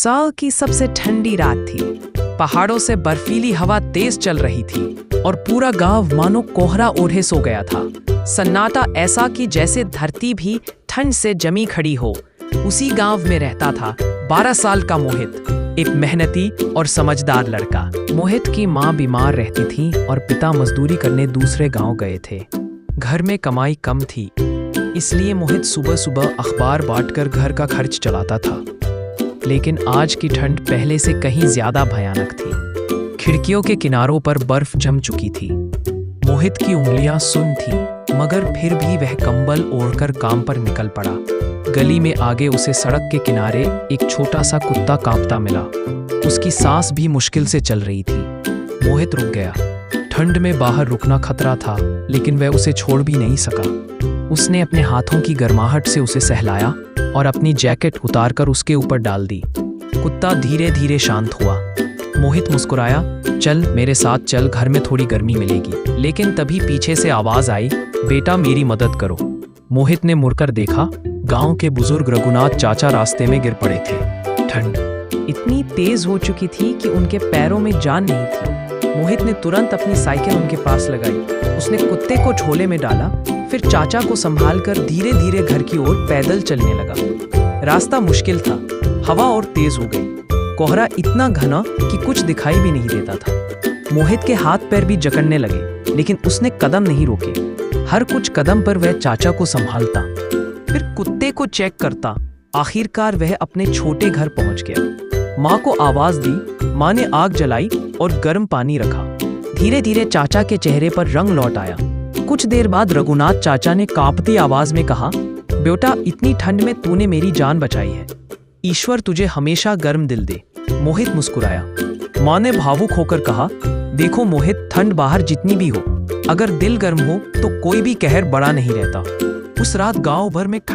साल की सबसे ठंडी रात थी। पहाड़ों से बर्फीली हवा तेज चल रही थी और पूरा गांव मानो कोहरा ओढ़े सो गया था। सन्नाटा ऐसा कि जैसे धरती भी ठंड से जमी खड़ी हो। उसी गांव में रहता था 12 साल का मोहित, एक मेहनती और समझदार लड़का। मोहित की माँ बीमार रहती थी और पिता मजदूरी करने दूसरे गांव गए थे। घर में कमाई कम थी, इसलिए मोहित सुबह सुबह अखबार बांटकर घर का खर्च चलाता था। लेकिन आज की ठंड पहले से कहीं ज्यादा भयानक थी। खिड़कियों के किनारों पर बर्फ जम चुकी थी। मोहित की उंगलियां सुन्न थीं, मगर फिर भी वह कंबल ओढ़कर काम पर निकल पड़ा। गली में आगे उसे सड़क के किनारे एक छोटा सा कुत्ता कांपता मिला। उसकी सांस भी मुश्किल से चल रही थी। मोहित रुक गया। ठंड में बाहर रुकना खतरा था, लेकिन वह उसे छोड़ भी नहीं सका। उसने अपने हाथों की गर्माहट से उसे सहलाया और अपनी जैकेट उतारकर उसके ऊपर डाल दी। कुत्ता धीरे धीरे शांत हुआ। मोहित मुस्कुराया, चल मेरे साथ चल, घर में थोड़ी गर्मी मिलेगी। लेकिन तभी पीछे से आवाज आई, बेटा मेरी मदद करो। मोहित ने मुड़कर देखा, गांव के बुजुर्ग रघुनाथ चाचा रास्ते में गिर पड़े थे। ठंड इतनी तेज हो चुकी थी कि उनके पैरों में जान नहीं थी। मोहित ने तुरंत अपनी साइकिल उनके पास लगाई। उसने कुत्ते को झोले में डाला, फिर चाचा को संभालकर धीरे धीरे घर की ओर पैदल चलने लगा। रास्ता मुश्किल था, हवा और तेज हो गई। कोहरा इतना घना कि कुछ दिखाई भी नहीं देता था। मोहित के हाथ पैर भी जकड़ने लगे, लेकिन उसने कदम नहीं रोके। हर कुछ कदम पर वह चाचा को संभालता, फिर कुत्ते को चेक करता। आखिरकार वह अपने छोटे घर पहुंच गया। माँ को आवाज दी। माँ ने आग जलाई और गर्म पानी रखा। धीरे धीरे चाचा के चेहरे पर रंग लौट आया। कुछ देर बाद रघुनाथ चाचा ने कांपती आवाज में कहा, बेटा इतनी ठंड में तूने मेरी जान बचाई है। ईश्वर तुझे हमेशा गर्म दिल दे। मोहित मुस्कुराया। माँ ने भावुक होकर कहा, देखो मोहित, ठंड बाहर जितनी भी हो, अगर दिल गर्म हो तो कोई भी कहर बड़ा नहीं रहता। उस रात गांव भर में